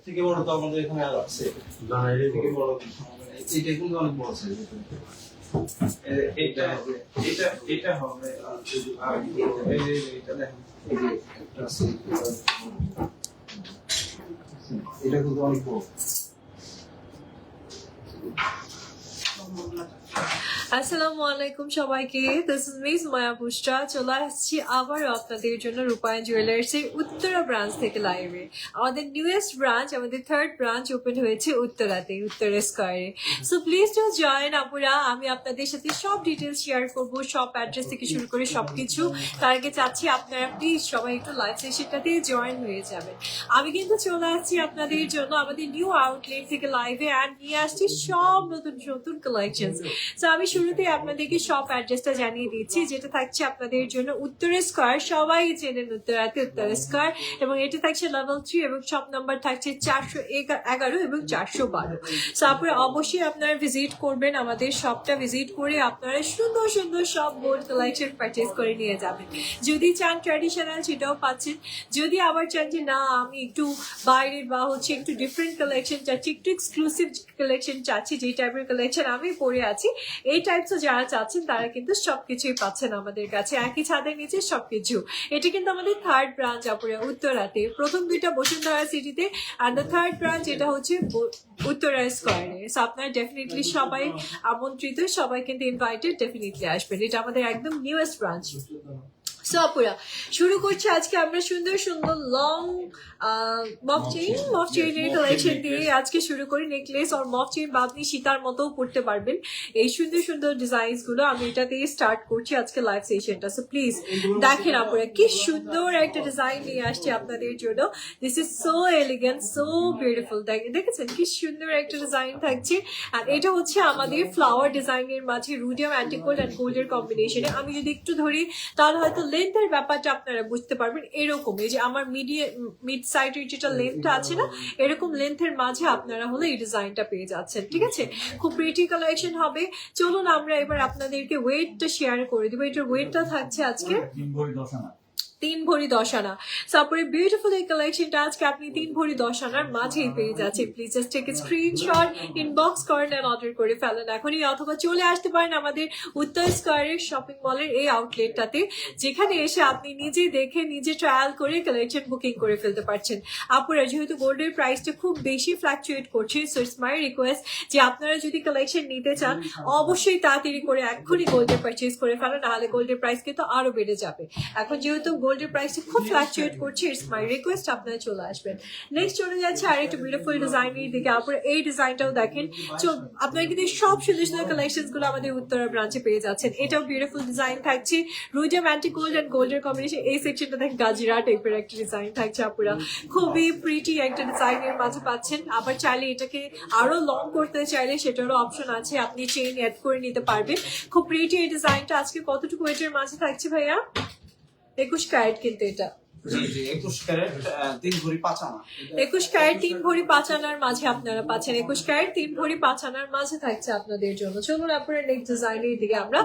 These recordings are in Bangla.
থেকে বড় তো আমাদের এখানে আর আছে না, এর থেকে বড় এটা কিন্তু অনেক বড় সাইজ। এটা এটা এটা হবে আর এই যে এটা দেখেন, এই যে একটা আছে, এটা কিন্তু অনেক বড়। আসসালামু আলাইকুম সবাইকে, দিস ইজ মিস মায়া পুষ্টা। চলে আসছি আবারও আপনাদের জন্য রূপায়ণ জুয়েলার্সের উত্তরা ব্রাঞ্চ থেকে লাইভে। আমাদের নিউয়েস্ট ব্রাঞ্চ, আমাদের থার্ড ব্রাঞ্চ ওপেন হয়েছে উত্তরাতে, উত্তরা স্কয়ারে। সো প্লিজ টু জয়েন আপুরা। আমি আপনাদের সাথে সব ডিটেলস শেয়ার করবো, সব অ্যাড্রেস থেকে শুরু করে সবকিছু। তার আগে চাচ্ছি আপনারা প্লিজ সবাই একটু লাইভ সেশনটাতে জয়েন হয়ে যাবেন। আমি কিন্তু চলে আসছি আপনাদের জন্য আমাদের নিউ আউটলেট থেকে লাইভে, আর নিয়ে আসছি সব নতুন নতুন কালেকশন। তো আমি শুরুতে আপনাদেরকে শপ অ্যাড্রেসটা জানিয়ে দিচ্ছি, যেটা থাকছে আপনাদের জন্য উত্তরা স্কয়ার। সবাই চেনেন উত্তরাতে উত্তরা স্কয়ার, এবং এটা থাকছে লেভেল 3 এবং শপ নাম্বার থাকছে 411 এবং 412। সো আপনারা অবশ্যই আপনারা ভিজিট করবেন, আমাদের শপটা ভিজিট করে আপনারা সুন্দর সুন্দর সব গোল্ড কালেকশন পারচেজ করে নিয়ে যাবেন। যদি চান ট্র্যাডিশনাল সেটাও পাচ্ছেন, যদি আবার চান যে না আমি একটু বাইরের বা হচ্ছে একটু ডিফারেন্ট কালেকশন চাচ্ছি, একটু এক্সক্লুসিভ কালেকশন চাচ্ছি, যে টাইপের কালেকশন আমি পরে আছি এই টাইপস যারা চাচ্ছেন তারা কিন্তু সবকিছুই পাচ্ছেন আমাদের কাছে, একই ছাদের নিচে সবকিছু। এটা কিন্তু আমাদের থার্ড ব্রাঞ্চ আপুরে উত্তরাতে, প্রথম দুইটা বসুন্ধরা সিটিতে, আর দ্য থার্ড ব্রাঞ্চ এটা হচ্ছে উত্তরা স্কয়ারে। সো আপনারা ডেফিনেটলি সবাই আমন্ত্রিত, সবাই কিন্তু ইনভাইটেড, ডেফিনেটলি আসবেন। এটা আমাদের একদম নিউয়েস্ট ব্রাঞ্চ। সো আপুরা শুরু করছি আজকে আমরা সুন্দর সুন্দর লং মফ চেইনের কালেকশন দিয়ে আজকে শুরু করি। নেকলেস আর মফ চেইন বা আপনি সীতার মতো পড়তে পারবেন এই সুন্দর সুন্দর ডিজাইনস গুলো। আমি এটা দিয়ে স্টার্ট করছি আজকে লাইভ সেশনটা। সো প্লিজ দেখেন আপুরা কি সুন্দর একটা ডিজাইন নিয়ে আসছি আপনাদের জন্য। This is so elegant, so beautiful. দেখেছেন কি সুন্দর একটা ডিজাইন থাকছে। আর এটা হচ্ছে আমাদের ফ্লাওয়ার ডিজাইনের মাঝে রুডিয়াম অ্যান্টিগোল্ড অ্যান্ড গোল্ডের কম্বিনেশনে। আমি যদি একটু ধরি তাহলে হয়তো লেন্থের ব্যাপারটা আপনারা বুঝতে পারবেন। এরকম এই যে আমার মিড সাইডের যেটা লেন্থটা আছে না, এরকম লেন্থের মাঝে আপনারা হলে এই ডিজাইনটা পেয়ে যাচ্ছেন। ঠিক আছে, খুব প্রিটি কালেকশন হবে। চলুন আমরা এবার আপনাদেরকে ওয়েটটা শেয়ার করে দিব। এটার ওয়েটটা থাকছে আজকে 3 ভরি 10 আনা। তারপরে বিউটিফুল এই কালেকশনটা আজকে আপনি 3 ভরি 10 আনার মাঝেই পেয়ে যাচ্ছেন। Please just take a screenshot, inbox করেন আর অর্ডার করে ফেলেন এখনই, অথবা চলে আসতে পারেন আমাদের উত্তর স্কয়ারের শপিং মলের এই আউটলেটটাতে, যেখানে এসে আপনি নিজে দেখে নিজে ট্রায়াল করে কালেকশন বুকিং করে ফেলতে পারছেন। আপুরা যেহেতু গোল্ডের প্রাইসটা খুব বেশি ফ্ল্যাকচুয়েট করছে, সো ইটস মাই রিকোয়েস্ট যে আপনারা যদি কালেকশন নিতে চান অবশ্যই তাড়াতাড়ি করে এখনই গোল্ডের পারচেজ করে ফেলেন, নাহলে গোল্ডের প্রাইস কিন্তু আরো বেড়ে যাবে। এখন যেহেতু গোল্ডের প্রাইসটা খুব ফ্ল্যাকচুয়েট করছে, ইটস মাই রিকোয়েস্ট আপনারা চলে আসবেন। নেক্সট চলে যাচ্ছে আর একটা বিউটিফুল ডিজাইনের দিকে। আপনারা এই ডিজাইনটাও দেখেন। আপনারা কিন্তু সব সুন্দর সুন্দর কালেকশন গুলো আমাদের উত্তরা ব্রাঞ্চে পেয়ে যাচ্ছেন। এটাও বিউটিফুল ডিজাইন থাকছে, রুডিয়াম অ্যান্টি গোল্ড অ্যান্ড গোল্ডের কম্বিনেশন। এই সেকশনটা দেখেন গাজিরা টাইপের একটা ডিজাইন থাকছে। আপুরা খুবই প্রিটি একটা ডিজাইনের মাঝে পাচ্ছেন। আবার চাইলে এটাকে আরো লং করতে চাইলে সেটারও অপশন আছে, আপনি চেইন অ্যাড করে নিতে পারবেন। খুব প্রিটি এই ডিজাইনটা। আজকে কতটুকু ওয়েটের মাঝে থাকছে ভাইয়া? 21 ক্যারেট কিন্তু এটা। 21 ক্যারেট 3 ভরি 5 আনা। 21 ক্যারেট 3 ভরি 5 আনার মাঝে আপনারা পাচ্ছেন। 21 ক্যারেট 3 ভরি 5 আনার মাঝে থাকছে আপনাদের জন্য। চলুন আপনারা নেক্সট ডিজাইনের দিকে আমরা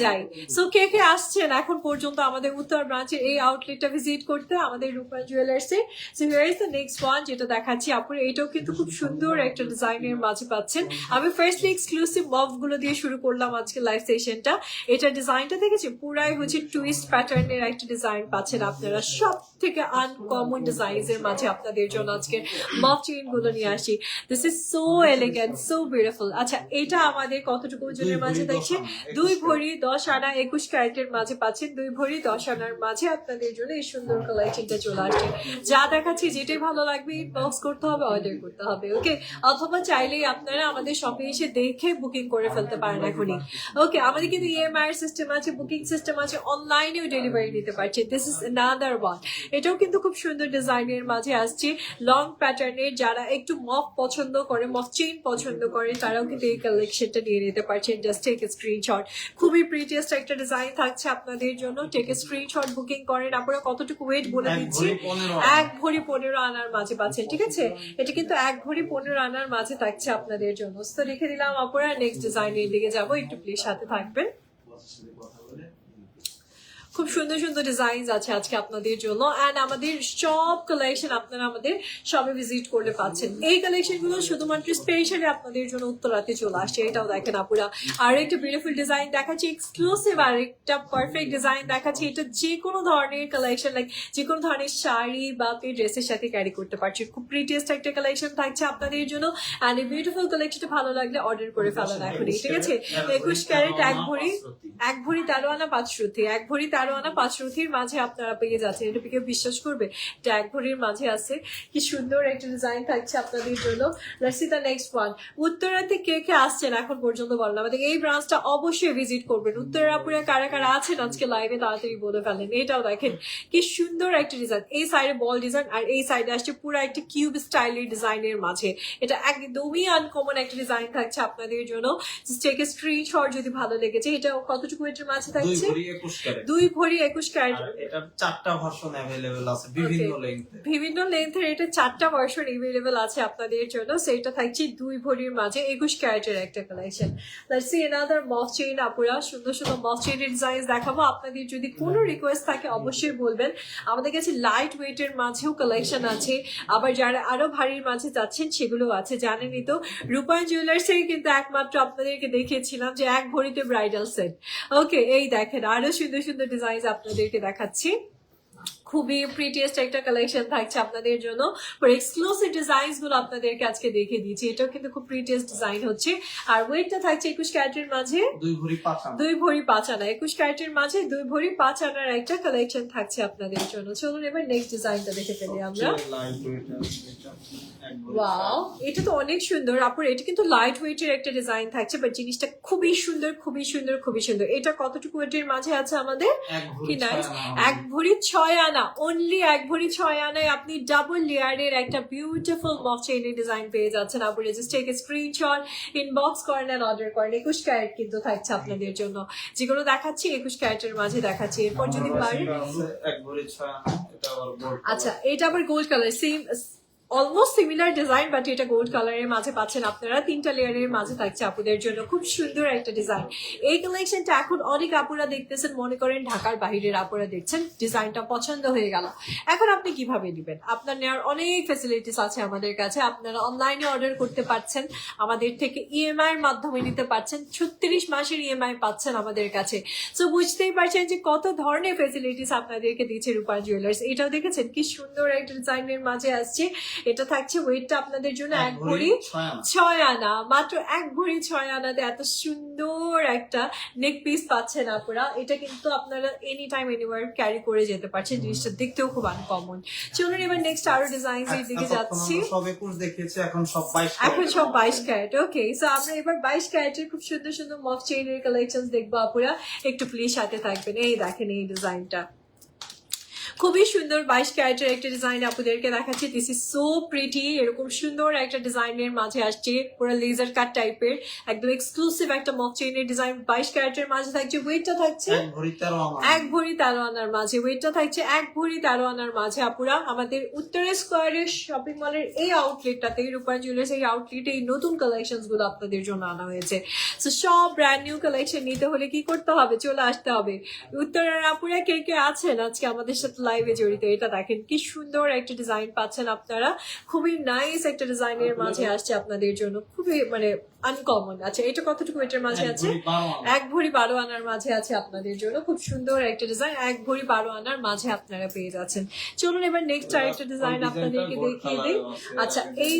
যাই। সো কে কে আসছেন এখন পর্যন্ত আমাদের উত্তর ব্রাঞ্চের এই আউটলেটটা ভিজিট করতে আমাদের রূপায়ণ জুয়েলার্সে? So here is the next one যেটা দেখাচ্ছি। আপনারা এটাও কিন্তু খুব সুন্দর একটা ডিজাইনের মাঝে পাচ্ছেন। আমি ফার্স্টলি এক্সক্লুসিভ মফ গুলো দিয়ে শুরু করলাম আজকে লাইভ সেশনটা। এটা ডিজাইনটা দেখেছি পুরাই হচ্ছে টুইস্ট প্যাটার্নের একটা ডিজাইন পাচ্ছেন আপনারা। সব থেকে আনকমন ডিজাইনস এর মাঝে আপনাদের জন্য আজকে মফ চেইন গুলো নিয়ে আসি। This is so elegant, so beautiful. আচ্ছা এটা আমাদের কতটুকু ওজনের মাঝে দেখছে? 2 ভরি 10 আনা 21 ক্যারেটের মাঝে পাচ্ছেন। 2 ভরি 10 আনার মাঝে আপনাদের জন্য এই সুন্দর কালেকশনটা চলে আসছে। যা দেখাচ্ছি যেটাই ভালো লাগবে ইনবক্স করতে হবে, অর্ডার করতে হবে। ওকে, অথবা চাইলেই আপনারা আমাদের শপে এসে দেখে বুকিং করে ফেলতে পারেন এখনই। ওকে, আমাদের কিন্তু ইএমআই সিস্টেম আছে, বুকিং সিস্টেম আছে, অনলাইনেও ডেলিভারি নিতে পারছে। This is another one. এটাও কিন্তু খুব সুন্দর ডিজাইনের মাঝে আসছে, লং প্যাটার্নের। যারা একটু মফ পছন্দ করে, মফ চেইন পছন্দ করে, তারাও কিন্তু এই কালেকশনটা নিয়ে নিতে পারছেন। Just take a screenshot. খুবই প্রিটিয়েস্ট একটা ডিজাইন থাকছে আপনাদের জন্য। টেক এ স্ক্রিনশট, বুকিং করেন। আপনারা কতটুকু ওয়েট বলে দিচ্ছি, 1 ভরি 15 আনার মাঝে পাচ্ছেন। ঠিক আছে, এটা কিন্তু 1 ভরি 15 আনার মাঝে থাকছে আপনাদের জন্য। তো রেখে দিলাম। আপনারা নেক্সট ডিজাইনের দিকে যাবো, একটু প্লিজ সাথে থাকবেন। খুব সুন্দর সুন্দর ডিজাইন আছে আজকে আপনাদের জন্য অ্যান্ড আমাদের সব কালেকশন আপনারা আমাদের সবে ভিজিট করলে পাচ্ছেন। এই কালেকশন গুলো শুধুমাত্র স্পেশালি আপনাদের জন্য উত্তরাতে চলে আসছে। এটাও দেখেন আপুরা, আর একটা বিউটিফুল ডিজাইন দেখাচ্ছি, এক্সক্লুসিভ আর একটা পারফেক্ট ডিজাইন দেখাচ্ছি। এটা যে কোনো ধরনের কালেকশন, লাইক যে কোনো ধরনের শাড়ি বা আপনি ড্রেসের সাথে ক্যারি করতে পারছেন। খুব প্রিটিয়েস্ট একটা কালেকশন থাকছে আপনাদের জন্য অ্যান্ড এই বিউটিফুল কালেকশনটা ভালো লাগলে অর্ডার করে ফেলা এখনই, ঠিক আছে? 21 ক্যারেট, এক ভরি 13 আনা 5 রুথি, 1 ভরি 13 আনা 5 রুথির মাঝে আপনারা পেয়ে যাচ্ছেন। এটা কেউ বিশ্বাস করবে? এটা 1 ভরির মাঝে আছে। কি সুন্দর একটা ডিজাইন থাকছে আপনাদের জন্য। Let's see the next one. উত্তরাতে কে কে আসছেন এখন পর্যন্ত বলেন আমাদের, এই ব্রাঞ্চটা অবশ্যই ভিজিট করবেন। উত্তরাপুরে কারা কারা আছেন আজকে লাইভে তাড়াতাড়ি বলে ফেলেন। এটাও দেখেন কি সুন্দর একটা ডিজাইন, এই সাইডে বল ডিজাইন আর এই সাইডে আসছে পুরো একটা কিউব স্টাইলের ডিজাইনের মাঝে। এটা একদমই আনকমন একটা ডিজাইন থাকছে আপনাদের জন্য। জাস্ট টেক এ স্ক্রিনশট যদি ভালো লেগেছে। এটা কতটুকু এটার মাঝে থাকছে? 2 ভরি 21 ক্যারেট। এটা 4টা ভার্সন अवेलेबल আছে বিভিন্ন লেন্থে। বিভিন্ন লেন্থের এটা 4টা ভার্সন अवेलेबल আছে আপনাদের জন্য। সেটা থাকছে 2 ভরির মাঝে 21 ক্যারেটের একটা কালেকশন। লেটস সি অ্যানাদার মফ চেইন। আপুরা সুন্দর সুন্দর মফ চেইনের ডিজাইন দেখাবো। আপনাদের যদি কোনো রিকোয়েস্ট থাকে অবশ্যই বলবেন। আমাদের কাছে লাইট ওয়েটের মাঝেও কালেকশন আছে, আবার যারা আরো ভারীর মাঝে যাচ্ছেন সেগুলো আছে। জানেনই তো রূপায়ণ জুয়েলার্স থেকে কিন্তু একমাত্র আপনাদেরকে দেখিয়েছিলাম যে 1 ভরিতে ব্রাইডাল সেট। ওকে, এই দেখেন আরো সুন্দর সুন্দর ডিজাইন আপনাদেরকে দেখাচ্ছি। খুবই প্রিটিয়েস্ট একটা কালেকশন থাকছে আপনাদের জন্য। এক্সক্লুসিভ ডিজাইনস গুলো আপনাদেরকে আজকে দেখে দিয়েছি। এটাও কিন্তু খুব প্রিটিয়েস্ট ডিজাইন হচ্ছে। আর ওয়েটটা থাকছে 21 ক্যারেটের মাঝে 2 ভরি 5 আনা। 2 ভরি 5 আনা। 21 ক্যারেটের মাঝে 2 ভরি 5 আনার একটা কালেকশন থাকছে আপনাদের জন্য। চলুন এবার নেক্সট ডিজাইনটা দেখে ফেলি আমরা। ওয়াও, এটা তো অনেক সুন্দর আপুর। এটা কিন্তু লাইট ওয়েটের একটা ডিজাইন থাকছে, বাট জিনিসটা খুবই সুন্দর খুবই সুন্দর খুবই সুন্দর। এটা কতটুকু ওয়েটের মাঝে আছে আমাদের? কি নাইস, 1 ভরি 6 আনা। অনলি 1 ভরি 6 আনায় আপনি ডাবল লেয়ারের একটা বিউটিফুল মফ চেইনের ডিজাইন পেয়ে যাচ্ছেন। আপুরে just take a screenshot, inbox করেন আর অর্ডার করেন। 21 ক্যারেট কিন্তু থাকছে আপনাদের জন্য। যেগুলো দেখাচ্ছি 21 ক্যারেটের মাঝে দেখাচ্ছি। এরপর যদি পারেন 1 ভরি 6 আনা। এটা আবার গোল্ড। আচ্ছা, এটা আবার gold colour, same almost similar design, but এটা গোল্ড কালারের মাঝে পাচ্ছেন আপনারা। 3টা লেয়ারের মাঝে থাকছে আপুদের জন্য। খুব সুন্দর একটা ডিজাইন। এই কালেকশনটা এখন অনেক আপুরা দেখতেছেন, মনে করেন ঢাকার বাইরের আপুরা দেখছেন, ডিজাইনটা পছন্দ হয়ে গেল। এখন আপনি কিভাবে নেবেন? আপনার নেওয়ার অনেক ফ্যাসিলিটিস আছে আমাদের কাছে। আপনারা অনলাইনে অর্ডার করতে পারছেন, আমাদের থেকে ইএমআই এর মাধ্যমে নিতে পারছেন। 36 মাসের ইএমআই পাচ্ছেন আমাদের কাছে। সো বুঝতেই পারছেন যে কত ধরনের ফ্যাসিলিটিস আপনাদেরকে দিচ্ছে রূপায়ণ জুয়েলার্স। এটাও দেখেছেন কি সুন্দর একটা ডিজাইনের মাঝে আসছে। এটা থাকছে ওয়েটটা আপনাদের জন্য 1 ভরি 6 আনা। মাত্র 1 ভরি 6 আনাতে এত সুন্দর একটা নেক পিস পাচ্ছেন আপনারা। এটা কিন্তু আপনারা এনি টাইম এনিওয়ার ক্যারি করে যেতে পারছেন। জিনিসটা দেখতেও খুব আনকমন। চলুন এবার নেক্সট আরো ডিজাইনস এর দিকে যাচ্ছি। সব 21 দেখিয়েছি, এখন সব 22 এখন সব 22 ক্যারেট। ওকে, সো আমরা এবার 22 ক্যারেটের খুব সুন্দর সুন্দর মফ চেইনের কালেকশন দেখবো আপুরা। একটু প্লিজ সাথে থাকবেন। এই দেখেন এই ডিজাইনটা খুবই সুন্দর। 22 ক্যারেটের একটা ডিজাইন আপনাদেরকে দেখাচ্ছি। This is so pretty. এরকম সুন্দর একটা ডিজাইনের মাঝে আসছে, পুরো লেজার কাট টাইপের একদম এক্সক্লুসিভ একটা মফ চেইনের ডিজাইন 22 ক্যারেটের মাঝে থাকছে। ওয়েটটা থাকছে 1 ভরি 13 আনা। 1 ভরি 13 আনার মাঝে। ওয়েটটা থাকছে 1 ভরি 13 আনার মাঝে। আপুরা আমাদের উত্তরা স্কোয়ারের শপিং মলের এই আউটলেটটাতে, রূপায়ণ জুয়েলার্স এই আউটলেটে এই নতুন কালেকশনস গুলো আপনাদের জন্য আনা হয়েছে। সো সব ব্র্যান্ড নিউ কালেকশন নিতে হলে কি করতে হবে? চলে আসতে হবে। উত্তরার আপুরা কে কে আছেন আজকে আমাদের সাথে লাইভে জড়িত? এটা দেখেন কি সুন্দর একটা ডিজাইন পাচ্ছেন আপনারা। খুবই নাইস একটা ডিজাইনের মাঝে আসছে আপনাদের জন্য, খুবই মানে আনকমন। আচ্ছা, এটা কতটুকু এটার মাঝে আছে? 1 ভরি 12 আনার মাঝে আছে আপনাদের জন্য। খুব সুন্দর একটা ডিজাইন 1 ভরি 12 আনার মাঝে আপনারা পেয়ে যাচ্ছেন। চলুন এবার নেক্সট আরেকটা ডিজাইন আপনাদেরকে দেখিয়ে দিই। আচ্ছা, এই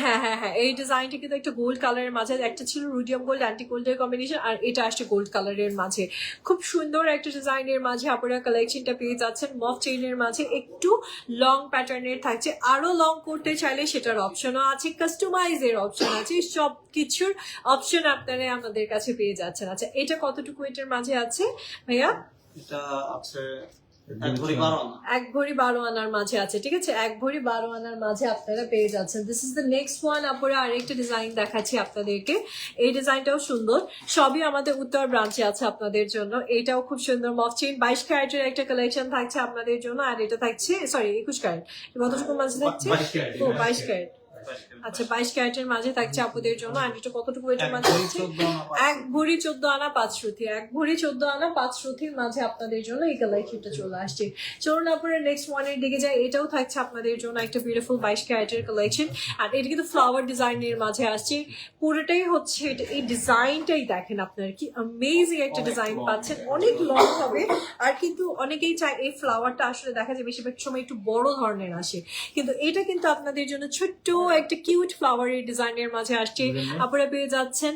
হ্যাঁ হ্যাঁ হ্যাঁ এই ডিজাইনটা কিন্তু একটা গোল্ড কালারের মাঝে, একটা ছিল রুডিয়াম গোল্ড অ্যান্টি গোল্ডের কম্বিনেশন, আর এটা আসছে গোল্ড কালারের মাঝে। খুব সুন্দর একটা ডিজাইনের মাঝে আপনারা কালেকশনটা পেয়ে যাচ্ছেন। মফ চেইনের মাঝে একটু লং প্যাটার্নের থাকছে। আরো লং করতে চাইলে সেটার অপশনও আছে, কাস্টমাইজের অপশন আছে, সব কিছুর অপশন আপনারা আমাদের কাছে পেয়ে যাচ্ছেন। আচ্ছা, এটা কতটুকু এটার মাঝে আছে ভাইয়া? এটা আছে 1 ভরি 12 আনা। 1 ভরি 12 আনার মাঝে আছে, ঠিক আছে? 1 ভরি 12 আনার মাঝে আপনারা পেয়ে যাচ্ছেন। This is the next one. আপনারা আরেকটা ডিজাইন দেখাচ্ছি আপনাদেরকে। এই ডিজাইনটাও সুন্দর। সবই আমাদের উত্তর ব্রাঞ্চে আছে আপনাদের জন্য। এটাও খুব সুন্দর মফ চেইন 22 ক্যারেটের একটা কালেকশন থাকছে আপনাদের জন্য। আর এটা থাকছে সরি 21 ক্যারেট। কতটুকু মাঝে থাকছে? ও 22 ক্যারেট। আচ্ছা 22 ক্যারেটের মাঝে থাকছে আপুদের জন্য। আর এটা কতটুকু ওয়েটের মাঝে আছে? 1 ভরি 14 আনা 5 শ্রুতি, 1 ভরি 14 আনা 5 শ্রুতির মাঝে আপনাদের জন্য এই কালেকশনটা চলে আসছে। চলুন আপনারা নেক্সট ওয়ানের দিকে যাই। এটাও থাকছে আপনাদের জন্য একটা বিউটিফুল 22 ক্যারেটের কালেকশন। আর এটা কিন্তু ফ্লাওয়ার ডিজাইনের মাঝে আসছে, পুরোটাই হচ্ছে এটা। এই ডিজাইনটাই দেখেন আপনারা, কি অ্যামেজিং একটা ডিজাইন পাচ্ছেন, অনেক লং হবে। আর কিন্তু অনেকেই চায় এই ফ্লাওয়ারটা আসলে দেখা যায় বেশিরভাগ সময় একটু বড় ধরনের আসে, কিন্তু এটা কিন্তু আপনাদের জন্য ছোট্ট একটা কিউট ফ্লাওয়ারের ডিজাইনের মাঝে আসছে। আপনারা পেয়ে যাচ্ছেন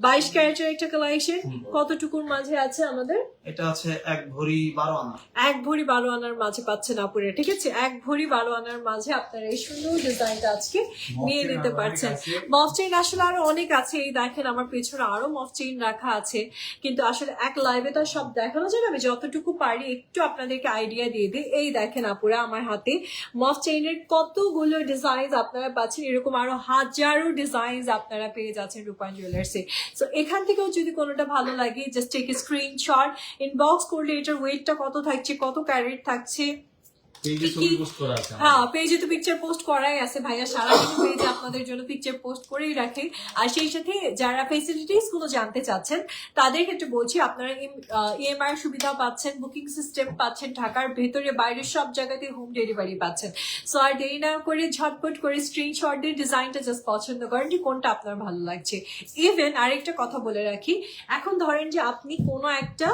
22 ক্যারেটের একটা কালেকশন। কতটুকুর মাঝে আছে আমাদের? এটা আছে 1 ভরি 12 আনা। 1 ভরি 12 আনার মাঝে পাচ্ছেন আপুরে, ঠিক আছে? 1 ভরি 12 আনার মাঝে আপনারা এই সুন্দর ডিজাইনটা আজকে নিয়ে নিতে পারছেন। মফ চেইন আসলে আরো অনেক আছে, এই দেখেন আমার পেছনে আরো মফ চেইন রাখা আছে, কিন্তু আসলে এক লাইভে তো সব দেখানো যাবে। আমি যতটুকু পারি একটু আপনাদেরকে আইডিয়া দিয়ে দিই। এই দেখেন আপুরা আমার হাতে মফ চেইনের কতগুলো ডিজাইন আপনারা পাচ্ছেন, এরকম আরো হাজারো ডিজাইন আপনারা পেয়ে যাচ্ছেন রূপায়ণ জুয়েলার্সে। তো এখান থেকেও যদি কোনোটা ভালো লাগে জাস্ট টেক স্ক্রিনশট, ইনবক্স করলে এটার ওয়েটটা কত থাকছে, কত ক্যারেট থাকছে, হ্যাঁ পেজে তো পিকচার পোস্ট করাই আছে ভাইয়া, সারাদিন পেজে আপনাদের জন্য পিকচার পোস্ট করেই রাখে। আর সেই সাথে যারা ফেসিলিটিস গুলো জানতে চাচ্ছেন তাদের ক্ষেত্রে বলছি, আপনারা ইএমআই সুবিধা পাচ্ছেন, বুকিং সিস্টেম পাচ্ছেন, ঢাকার ভেতরে বাইরে সব জায়গাতে হোম ডেলিভারি পাচ্ছেন। সো আর দেরি না করে ঝটপট করে স্ক্রিনশট দিয়ে ডিজাইনটা জাস্ট পছন্দ করেন যে কোনটা আপনার ভালো লাগছে। ইভেন আরেকটা কথা বলে রাখি, এখন ধরেন যে আপনি কোনো একটা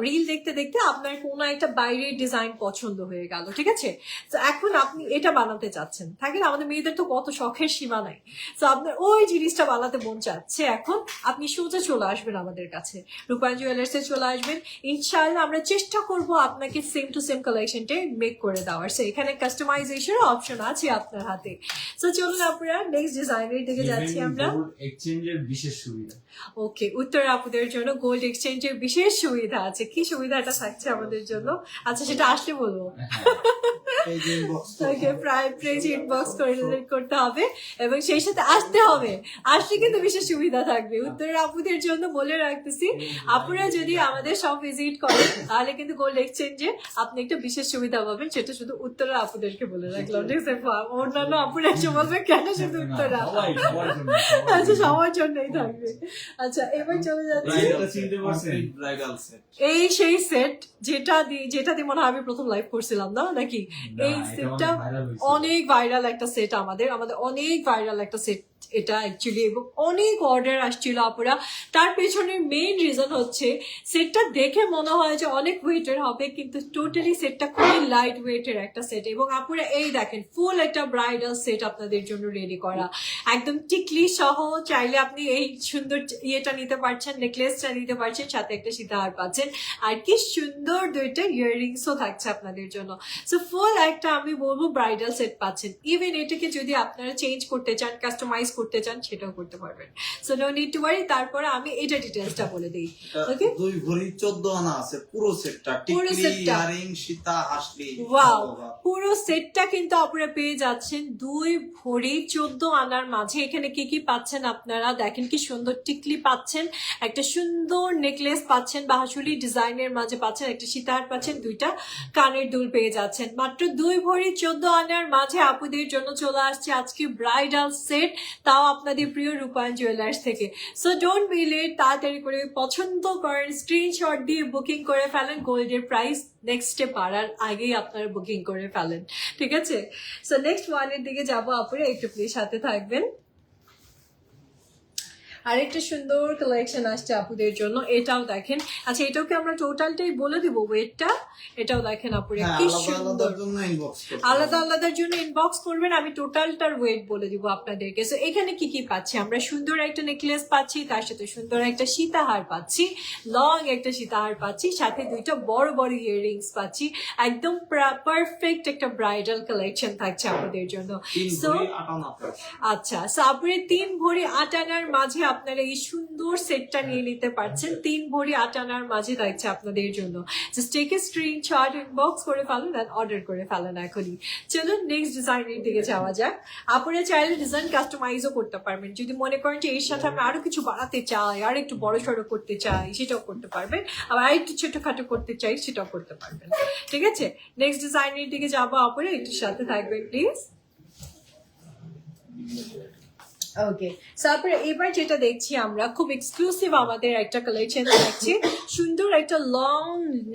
রিল দেখতে দেখতে আপনার কোনো একটা বাইরের ডিজাইন পছন্দ হয়ে গেল, ঠিক আছে? তো এখন আপনি এটা বানাতে চাচ্ছেন, থাকে না আমাদের মেয়েদের তো কত শখের সীমা নাই। তো আপনার ওই জিনিসটা বানাতে মন চাচ্ছে, এখন আপনি সোজা চলে আসবেন আমাদের কাছে, রূপায়ণ জুয়েলার্সে চলে আসবেন। ইনশাআল্লাহ আমরা চেষ্টা করব আপনাকে সেম টু সেম কালেকশনটা মেক করে দেওয়ার। সো এখানে কাস্টমাইজেশনের অপশন আছে আপনার হাতে। তো চলুন আপনারা নেক্সট ডিজাইনের দিকে যাচ্ছি আমরা। এক্সচেঞ্জের বিশেষ সুবিধা। ওকে, উত্তর আপুদের জন্য গোল্ড এক্সচেঞ্জের বিশেষ সুবিধা আছে। কি সুবিধাটা থাকছে আমাদের জন্য? আচ্ছা সেটা আসলে বলবো। ইনবক্স করতে হবে এবং সেই সাথে আসতে হবে, আসলে কিন্তু বিশেষ সুবিধা থাকবে। উত্তরের আপুদের জন্য বলে রাখতেছি, আপুরা যদি আমাদের সব ভিজিট করেন তাহলে কিন্তু গোল্ড এক্সচেঞ্জে আপনি একটা বিশেষ সুবিধা পাবেন। সেটা শুধু উত্তরের আপুদেরকে বলে রাখলাম, ঠিক আছে? অন্যান্য আপুরা এসে বলবে কেন শুধু উত্তরা? আচ্ছা সবার জন্যই থাকবে। আচ্ছা এবার চলে যাচ্ছি, এই সেই সেট যেটা দিয়ে মনে হয় আমি প্রথম লাইভ করছিলাম না নাকি? এই সেটটা অনেক ভাইরাল একটা সেট, আমাদের অনেক ভাইরাল একটা সেট এটা অ্যাকচুয়ালি, এবং অনেক অর্ডার আসছিল আপুরা। তার পেছনের মেইন রিজন হচ্ছে সেটটা দেখে মনে হয় যে অনেক ওয়েটের হবে, কিন্তু টোটালি সেটটা খুবই লাইট ওয়েটের একটা সেট। এবং আপুরা এই দেখেন ফুল একটা ব্রাইডাল সেট আপনাদের জন্য রেডি করা, একদম টিকলি সহ। চাইলে আপনি এই সুন্দর ইয়েটা নিতে পারছেন, নেকলেসটা নিতে পারছেন, সাথে একটা সীতাহার পাচ্ছেন, আর কি সুন্দর দুইটা ইয়াররিংসও থাকছে আপনাদের জন্য। সো ফুল একটা আমি বলবো ব্রাইডাল সেট পাচ্ছেন। ইভেন এটাকে যদি আপনারা চেঞ্জ করতে চান, কাস্টমাইজ করতে চান, সেটাও করতে পারবেন। So no need to worry. তারপরে আমি এটা ডিটেইলসটা বলে দিই। ওকে, 2 ভরি 14 আনা আছে পুরো সেটটা, টিকলি ইয়ারিং সীতা হাসলি। ওয়াও, পুরো সেটটা কিন্তু আপনারা পেয়ে যাচ্ছেন 2 ভরি 14 আনার মাঝে। এখানে কি কি পাচ্ছেন আপনারা দেখেন, কি সুন্দর টিকলি পাচ্ছেন, একটা সুন্দর নেকলেস পাচ্ছেন, বাহাসুলি ডিজাইনের মাঝে পাচ্ছেন, একটা সীতাহার পাচ্ছেন, 2টা কানের দুল পেয়ে যাচ্ছেন। মাত্র 2 ভরি 14 আনার মাঝে আপুদের জন্য চলে আসছে আজকে ব্রাইডাল সেট, তাও আপনাদের প্রিয় রূপায়ণ জুয়েলার্স থেকে। সো ডোন্ট বি লেট, তাড়াতাড়ি করে পছন্দ করেন, স্ক্রিনশট দিয়ে বুকিং করে ফেলেন। গোল্ডের প্রাইস নেক্সট স্টেপ বাড়ার আগেই আপনারা বুকিং করে ফেলেন, ঠিক আছে? সো নেক্সট ওয়ানের দিকে যাবো আপুরা, একটু প্লিজ সাথে থাকবেন। আরেকটা সুন্দর কালেকশন আসছে আপুদের জন্য, এটাও দেখেন। আচ্ছা এটাকে আমরা টোটালটাই বলে দিব ওয়েটটা, এটাও দেখেন আপুরা কি সুন্দর। আলাদা আলাদার জন্য ইনবক্স করবেন, আমি টোটালটার ওয়েট বলে দিব আপনাদেরকে। সো এখানে কি কি পাচ্ছি আমরা? সুন্দর একটা নেকলেস পাচ্ছি, তার সাথে সুন্দর একটা সীতাহার পাচ্ছি, লং একটা সীতাহার পাচ্ছি, সাথে 2টা বড় বড় ইয়াররিংস পাচ্ছি। একদম পারফেক্ট একটা ব্রাইডাল কালেকশন থাকছে আপনাদের জন্য। সো আচ্ছা, সো আপনারা 3 ভরি 8 আনার মাঝে আপনারা এই সুন্দর সেটটা নিয়ে নিতে পারছেন। 3 ভরি 8 আনার মাঝে থাকছে আপনাদের জন্য। Just take a screenshot, inbox করে ফেলেন আর অর্ডার করে ফেলেন এখনই। চলুন নেক্সট ডিজাইনের দিকে যাওয়া যাক। আপনারা চাইলে ডিজাইন কাস্টমাইজও করতে পারবেন, যদি মনে করেন যে এর সাথে আমি আরো কিছু বাড়াতে চাই, আর একটু বড় সড়ো করতে চাই, সেটাও করতে পারবেন। আবার আরেকটু ছোটখাটো করতে চাই, সেটাও করতে পারবেন, ঠিক আছে? নেক্সট ডিজাইনের দিকে যাবো, আপনারা একটু সাথে থাকবেন প্লিজ। ওকে, তারপরে এবার যেটা দেখছি আমরা খুব এক্সক্লুসিভ আমাদের একটা কালেকশন থাকছে, সুন্দর একটা লং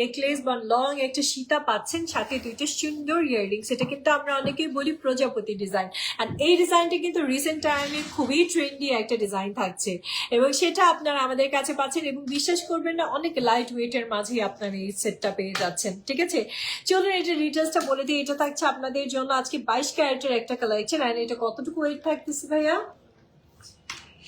নেকলেস বা লং একটা সীতা পাচ্ছেন, সাথে দুইটা সুন্দর ইয়াররিংস। এটা কিন্তু আমরা অনেকেই বলি প্রজাপতি ডিজাইন, আর এই ডিজাইনটা কিন্তু রিসেন্ট টাইমে খুবই ট্রেন্ডি একটা ডিজাইন থাকছে, এবং সেটা আপনারা আমাদের কাছে পাচ্ছেন, এবং বিশ্বাস করবেন না অনেক লাইট ওয়েটের মাঝেই আপনারা এই সেটটা পেয়ে যাচ্ছেন। ঠিক আছে, চলুন এটা ডিটেলসটা বলে দিই। এটা থাকছে আপনাদের জন্য আজকে 22 ক্যারেটের একটা কালেকশন, আর এটা কতটুকু ওয়েট থাকতেছে ভাইয়া?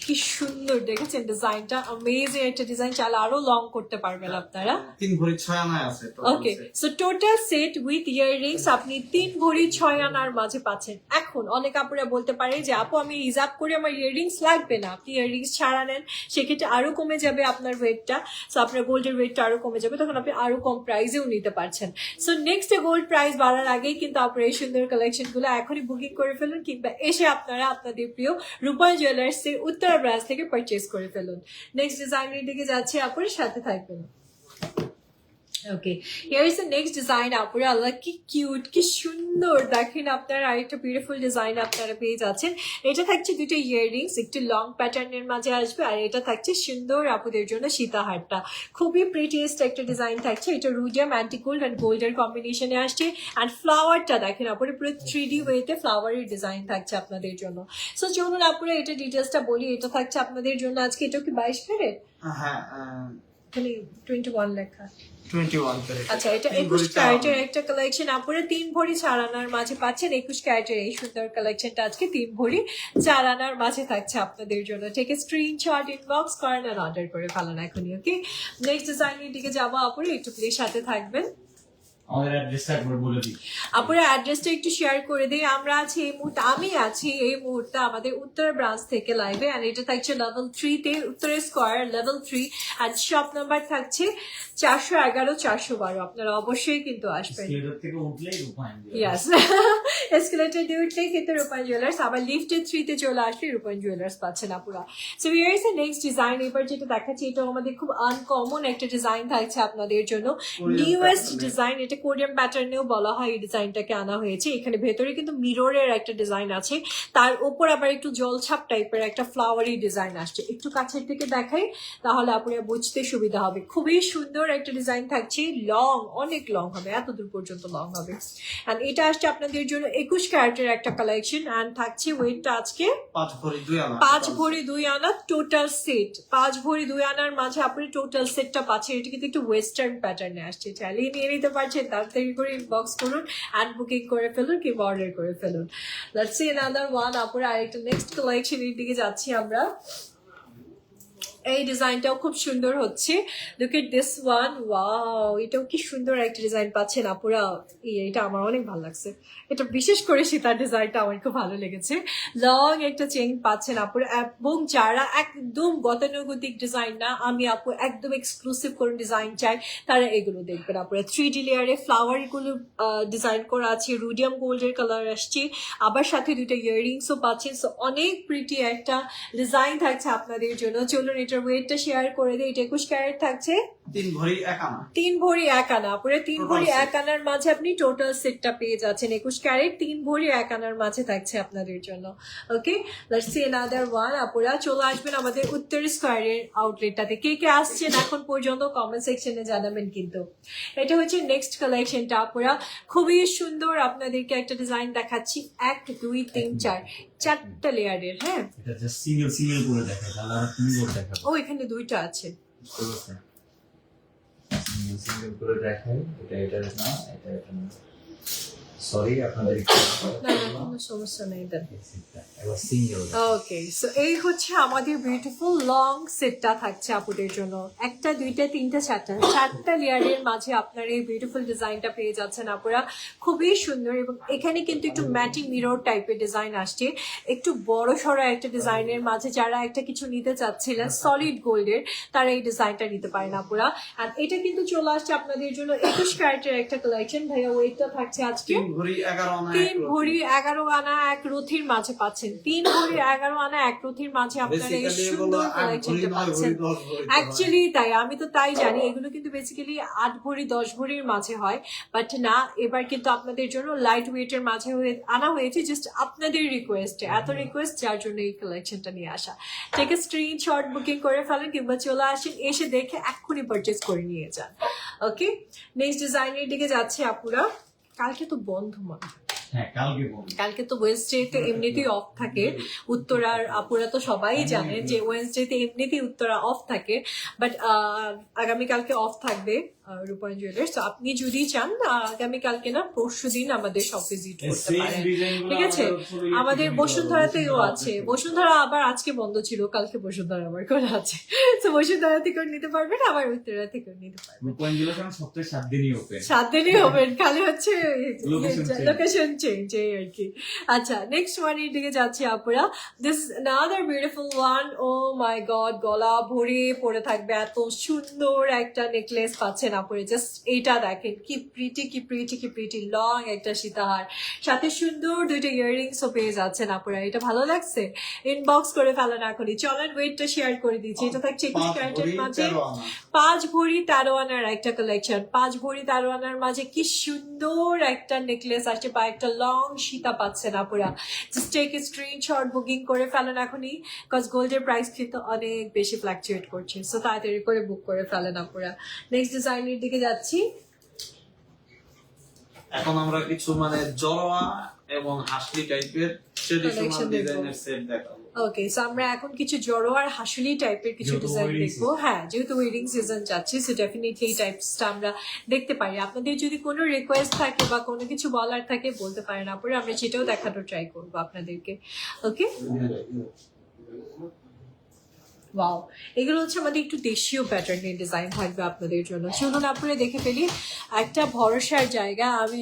কি সুন্দর দেখেছেন ডিজাইনটা, অ্যামেজিং একটা ডিজাইন, চাইলে আরো লং করতে পারবেন আপনারা। 3 ভরি 6 আনায় আছে total okay, set। So total set with earrings আপনি 3 ভরি 6 আনার মাঝে পাচ্ছেন। এখন অনেক আপুরা বলতে পারে যে আপু আমি রিজার্ভ করে আমার ইয়াররিংস লাগবে না, আপনি ইয়াররিংস ছাড়া নেন, সেক্ষেত্রে আরো কমে যাবে আপনার ওয়েটটা, সো আপনার গোল্ডের ওয়েটটা আরো কমে যাবে, তখন আপনি আরো কম প্রাইসেও নিতে পারছেন। সো নেক্সট গোল্ড প্রাইস বাড়ার আগেই কিন্তু আপনারা এই সুন্দর কালেকশন গুলো এখনই বুকিং করে ফেলুন, কিংবা এসে আপনারা আপনাদের প্রিয় রূপায়ণ জুয়েলার্স এর উত্তরা ব্রাঞ্চ থেকে পারচেজ করে ফেলুন। নেক্সট ডিজাইনের দিকে যাচ্ছে, আপনার সাথে থাকবেন। Okay, here is the next design. আপুরা আল্লাহ কি কিউট, কি সুন্দর, দেখেন আপনারা আরেকটা বিউটিফুল ডিজাইন আপনারা পেয়ে যাচ্ছেন। এটা থাকছে দুটো ইয়াররিংস, একটু লং প্যাটার্নের মাঝে আসবে, আর এটা থাকছে সুন্দর আপুদের জন্য সীতাহারটা, খুবই প্রিটিয়েস্ট একটা ডিজাইন থাকছে। এটা রুডিয়াম অ্যান্টি গোল্ড অ্যান্ড গোল্ডের কম্বিনেশনে আসছে, অ্যান্ড ফ্লাওয়ারটা দেখেন আপুরা পুরো 3D ওয়েতে ফ্লাওয়ারের ডিজাইন থাকছে আপনাদের জন্য। সো চলুন আপুরা এটা ডিটেলসটা বলি। এটা থাকছে আপনাদের জন্য আজকে, এটা কি 22 ক্যারেট? হ্যাঁ, এখানে 21 লেখা। 21 ক্যারেট। আচ্ছা, এটা 21 ক্যারেটের একটা কালেকশন, আপনারা 3 ভরি 4 আনার মাঝে পাচ্ছেন। 21 ক্যারেটের এই সুন্দর কালেকশনটা আজকে 3 ভরি 4 আনার মাঝে থাকছে আপনাদের জন্য। ঠিক আছে, স্ক্রিনশট ইনবক্স করেন আর অর্ডার করে ফেলেন এখনই। ওকে, নেক্সট ডিজাইনের দিকে যাবো আপুরা, একটু প্লিজ সাথে থাকবেন। আমাদের অ্যাড্রেসটা একবার বলে দিই। আপুরা অ্যাড্রেসটা একটু শেয়ার করে দিই। আমরা আছি এই মুহূর্তে, আমি আছি এই মুহূর্তে আমাদের উত্তর ব্রাঞ্চ থেকে লাইভে, আর এটা থাকছে লেভেল 3 তে, উত্তরের স্কয়ার লেভেল 3, আর শপ নাম্বার থাকছে 411 412। আপনারা অবশ্যই কিন্তু আসবেন। এসকেলেটর থেকে উঠলেই রূপায়ণ জুয়েলার্স। ইয়াস, এসকেলেটর দিয়ে উঠলেই কিন্তু রূপায়ণ জুয়েলার্স, আবার লিফটে 3 তে চলে আসলে রূপায়ণ জুয়েলার্স পাচ্ছেন আপুরা। So here is the next design. এবার যেটা দেখাচ্ছি এটা আমাদের খুব আনকমন একটা ডিজাইন থাকছে আপনাদের জন্য, নিউয়েস্ট ডিজাইন। এটা কোরিয়ান প্যাটার্নেও বলা হয় এই ডিজাইনটাকে আনা হয়েছে। এখানে ভেতরে কিন্তু মিররের একটা ডিজাইন আছে, তার উপর আবার একটু জলছাপ টাইপের একটা ফ্লাওয়ারি ডিজাইন আসছে। একটু কাছের থেকে দেখাই তাহলে আপনারা বুঝতে সুবিধা হবে। খুবই সুন্দর একটা ডিজাইন থাকছে, লং, অনেক লং হবে, এত দূর পর্যন্ত লং হবে। এন্ড এটা আসছে আপনাদের জন্য 21 ক্যারেটের একটা কালেকশন, এন্ড থাকছে ওয়েটটা আজকে 5 ভরি 2 আনা। 5 ভরি 2 আনা টোটাল সেট। 5 ভরি 2 আনার মাঝে আপনি টোটাল সেটটা পাচ্ছেন। এটা কিন্তু একটু ওয়েস্টার্ন প্যাটার্নে আসছে, চাইলেই নিয়ে নিতে পারছেন, তাড়াতাড়ি করে ইনবক্স করুন অ্যান্ড বুকিং করে ফেলুন কিংবা অর্ডার করে ফেলুন। Let's see another one. আপুরা আরেকটা নেক্সট কালেকশনের দিকে যাচ্ছি আমরা। এই ডিজাইনটাও খুব সুন্দর হচ্ছে, look at this one, wow, এটাও কি সুন্দর একটা ডিজাইন পাচ্ছেন আপুরা। এটা আমার অনেক ভালো লাগছে, এটা বিশেষ করে সীতার ডিজাইনটা আমার খুব ভালো লেগেছে। লং একটা চেইন পাচ্ছেন আপুরা, এবং যারা একদম গতানুগতিক ডিজাইন না, আমি আপু একদম এক্সক্লুসিভ কোন ডিজাইন চাই, তারা এগুলো দেখবেন আপুরা। 3D লেয়ারে ফ্লাওয়ার গুলো ডিজাইন করা আছে, রুডিয়াম গোল্ডের কালার আসছে, আবার সাথে দুইটা ইয়াররিংসও পাচ্ছেন। সো অনেক প্রিটি একটা ডিজাইন থাকছে আপনাদের জন্য। চলুন এটার ওয়েটটা শেয়ার করে দিই। এটা 21 ক্যারেট থাকছে, 3 ভরি 1 আনা। 3 ভরি 1 আনা। পুরো 3 Total ভরি set। 1 আনার মাঝে আপনি টোটাল সেটটা পেয়ে যাচ্ছেন। 21 ক্যারেট 3 ভরি 1 আনার মাঝে থাকছে আপনাদের জন্য। ওকে, লেটস সি অ্যানাদার ওয়ান। আপুরা চলে আসবেন আমাদের উত্তর স্কয়ারের আউটলেটটাতে। কে কে আসছেন এখন পর্যন্ত কমেন্ট সেকশনে জানাবেন কিন্তু। এটা হচ্ছে নেক্সট কালেকশনটা আপুরা, খুবই সুন্দর আপনাদেরকে একটা ডিজাইন দেখাচ্ছি। 1 2 3 4 4টা লেয়ারের। হ্যাঁ, এটা জাস্ট সিঙ্গেল সিঙ্গেল করে দেখাই, তাহলে আর তুমি করে দেখাবো। ও এখানে দুইটা আছে। সিঙ্গেল সিঙ্গেল করে দেখাই। এটা না, এটা না, সরি আপনাদের না না, কোনো সমস্যা নেই। এবার সিঙ্গেল। ওকে, সো এই হচ্ছে আমাদের বিউটিফুল লং সেটটা থাকছে আপুদের জন্য। 1টা 2টা 3টা 4টা লেয়ারের মাঝে আপনার এই বিউটিফুল ডিজাইনটা পেয়ে যাচ্ছেন আপুরা, খুবই সুন্দর। এবং এখানে কিন্তু একটু ম্যাটি মিরর টাইপের ডিজাইন আসছে, একটু বড় সড়ো একটা ডিজাইনের মাঝে যারা একটা কিছু নিতে চাচ্ছিলেন সলিড গোল্ডের, তারা এই ডিজাইনটা নিতে পারেন আপুরা। আর এটা কিন্তু চলে আসছে আপনাদের জন্য 21 ক্যারেটের একটা কালেকশন। ভাইয়া ওয়েটটা থাকছে আজকে 3 ভরি 11 আনা 3 ভরি 11 আনা এক রথির মাঝে পাচ্ছেন। 3 ভরি 11 আনা এক রথির মাঝে আপনারা এই বেসিক্যালি এগুলো সুন্দর 8 ভরি কালেকশনটা 9 পাচ্ছেন। ভরি 10 ভরি অ্যাকচুয়ালি তাই, আমি তো তাই জানি এগুলো কিন্তু বেসিক্যালি 8 ভরি 10 ভরির মাঝে হয়, বাট না, এবার কিন্তু আপনাদের জন্য লাইট ওয়েটের মাঝে আনা হয়েছে, জাস্ট আপনাদের রিকোয়েস্টে, এত রিকোয়েস্ট যার জন্য এই কালেকশনটা নিয়ে আসা। থেকে স্ক্রিনশট বুকিং করে ফেলেন কিংবা চলে আসেন, এসে দেখে এক্ষুনি পারচেজ করে নিয়ে যান। ওকে, নেক্সট ডিজাইনের দিকে যাচ্ছে আপুরা। কালকে তো বন্ধ মনে হয়, হ্যাঁ কালকে বলবো। কালকে তো ওয়েডনেসডেতে এমনিতেই অফ থাকে। উত্তরার আপুরা তো সবাই জানে যে ওয়েডনেসডেতে এমনিতেই উত্তরা অফ থাকে, বাট আগামীকালকে অফ থাকবে রূপায়ণ জুয়েলার্স। তো আপনি যদি চান আগামীকালকে না পরশুদিন আমাদের শপ ভিজিট করতে পারেন, ঠিক আছে? আমাদের বসুন্ধরাতেও আছে, বসুন্ধরা আবার আজকে বন্ধ ছিল, কালকে বসুন্ধরা আবার খোলা আছে। তো বসুন্ধরা থেকেও নিতে পারবেন, আবার উত্তরা থেকেও নিতে পারবেন। রূপায়ণ জুয়েলার্স এখন সপ্তাহে 7 দিনই ওপেন। 7 দিনই হবেন, খালি হচ্ছে Location change. লোকেশন চেঞ্জ এই আর কি। আচ্ছা, নেক্সট ওয়ানের দিকে যাচ্ছি আপুরা। This another beautiful one. Oh my God, গলা ভরে পরে থাকবে, এত সুন্দর একটা নেকলেস পাচ্ছেন আপুরে। জাস্ট এইটা দেখেন, কি প্রিটি কি প্রিটি কি প্রিটি, লং একটা সীতাহার, সাথে সুন্দর দুইটা ইয়াররিংসও পেয়ে যাচ্ছেন আপুরা। এটা ভালো লাগছে? ইনবক্স করে ফেলেন এখনই। চলেন ওয়েটটা শেয়ার করে দিচ্ছি। এটা থাকছে 21 ক্যারেটের মাঝে 5 ভরি 13 আনার একটা কালেকশন। 5 ভরি 13 আনার মাঝে কি সুন্দর একটা নেকলেস আসছে, বা একটা লং সীতা পাচ্ছেন আপুরা। Just take a screenshot, booking করে ফেলেন এখনই, কজ গোল্ডের প্রাইস কিন্তু অনেক বেশি ফ্লাকচুয়েট করছে। সো তাড়াতাড়ি করে বুক করে ফেলেন আপুরা। নেক্সট ডিজাইনের দিকে যাচ্ছি। এখন আমরা কিছু মানে জড়োয়া এবং হাসলি টাইপের ট্রেডিশনাল Collection দেখবো। ডিজাইনের সেট দেখাবো। ওকে, সো আমরা এখন কিছু জড়ো আর হাসুলি টাইপের কিছু যেহেতু ডিজাইন wedding দেখবো। হ্যাঁ, যেহেতু ওয়েডিং সিজন যাচ্ছে, সো ডেফিনেটলি এই টাইপসটা আমরা দেখতে পারি। আপনাদের যদি কোনো রিকোয়েস্ট থাকে বা কোনো কিছু বলার থাকে বলতে পারেন আপুরা, আমরা সেটাও দেখানোর ট্রাই করবো আপনাদেরকে। ওকে, ওয়াও, এগুলো হচ্ছে আমাদের একটু দেশীয় প্যাটার্নের ডিজাইন থাকবে আপনাদের জন্য। চলুন আপনারা দেখে ফেলি। একটা ভরসার জায়গা। আমি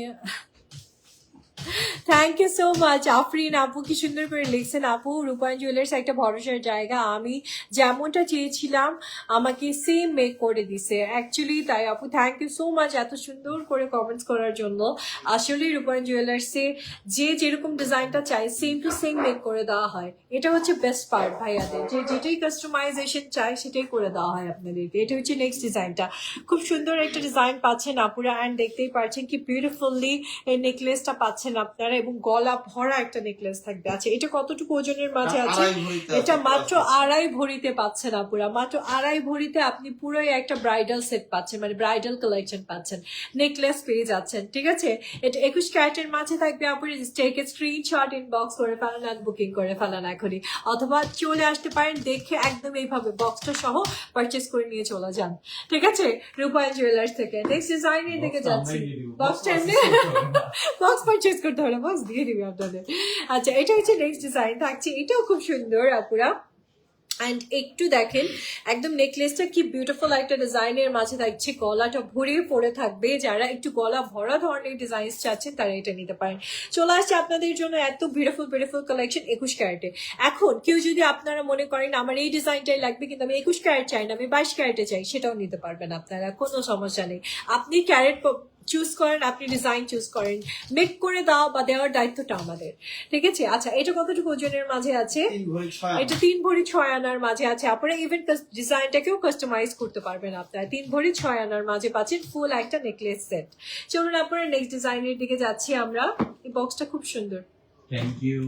thank you so much Afrin আপু, কি সুন্দর করে লিখছেন আপু। রূপায়ণ জুয়েলার্স একটা ভরসার জায়গা, আমি যেমনটা চেয়েছিলাম আমাকে সেম মেক করে দিছে। অ্যাকচুয়ালি তাই আপু, থ্যাংক ইউ সো মাচ এত সুন্দর করে কমেন্টস করার জন্য। আসলে রূপায়ণ জুয়েলার্সে যে যেরকম ডিজাইনটা চাই সেম টু সেম মেক করে দেওয়া হয়। এটা হচ্ছে বেস্ট পার্ট ভাইয়াদের, যে যেটাই কাস্টমাইজেশন চাই সেটাই করে দেওয়া হয় আপনাদেরকে। এটা হচ্ছে নেক্সট ডিজাইনটা, খুব সুন্দর একটা ডিজাইন পাচ্ছেন আপুরা। অ্যান্ড দেখতেই পাচ্ছেন কি বিউটিফুলি এই নেকলেসটা পাচ্ছেন আপনারা, এবং গলা ভরা একটা নেকলেস থাকবে। আচ্ছা, এটা কতটুকু ওজনের মাঝে আছে? 2.5 ভরিতে এটা আছে। মাত্র 2.5 ভরিতে পাচ্ছেন আপুরা। মাত্র 2.5 ভরিতে আপনি পুরোই একটা ব্রাইডাল সেট পাচ্ছেন, মানে ব্রাইডাল কালেকশন পাচ্ছেন, নেকলেস পেয়ে যাচ্ছেন। ঠিক আছে, এটা 21 ক্যারেটের মাঝে থাকবে আপুরা। টেক এ স্ক্রিনশট, ইনবক্স করে ফেলেন আর বুকিং করে ফেলেন এখনই, অথবা চলে আসতে পারেন দেখে একদম এইভাবে বক্সটা সহ পারচেস করে নিয়ে চলে যান। ঠিক আছে, রূপায়ণ জুয়েলার্স থেকে নেক্সট ডিজাইনের দিকে যাচ্ছি। বক্সটা এমনি বক্স পারচেস করতে হবে, বক্স দিয়ে দিবি আপনাদের। আচ্ছা, এটা হচ্ছে নেক্সট ডিজাইন থাকছে, এটাও খুব সুন্দর আপুরা। অ্যান্ড একটু দেখেন একদম নেকলেসটা কি বিউটিফুল একটা ডিজাইনের মাঝে থাকছে, গলাটা ভরে পড়ে থাকবে। যারা একটু গলা ভরা ধরনের ডিজাইন চাচ্ছেন তারা এটা নিতে পারেন। চলে আসছে আপনাদের জন্য এত বিউটিফুল বিউটিফুল কালেকশন 21 ক্যারেটে। এখন কেউ যদি আপনারা মনে করেন আমার এই ডিজাইনটাই লাগবে কিন্তু আমি 21 ক্যারেট চাই না, আমি 22 ক্যারেটে চাই, সেটাও নিতে পারবেন আপনারা, কোনো সমস্যা নেই। আপনি ক্যারেট চুজ করেন, আপনি ডিজাইন চুজ করেন, মেক করে দাও বা দেওয়ার দায়িত্বটা আমাদের। ঠিক আছে, আচ্ছা, এটা কতটুকু ওজনের মাঝে আছে? 3 ভরি 6 এটা 3 ভরি 6 আনার মাঝে আছে। আপনারা ইভেন ডিজাইনটাকেও কাস্টমাইজ করতে পারবেন আপনারা। 3 ভরি 6 আনার মাঝে পাচ্ছেন ফুল একটা নেকলেস সেট। চলুন আপনারা নেক্সট ডিজাইনের দিকে যাচ্ছি আমরা। এই বক্সটা খুব সুন্দর, থ্যাংক ইউ।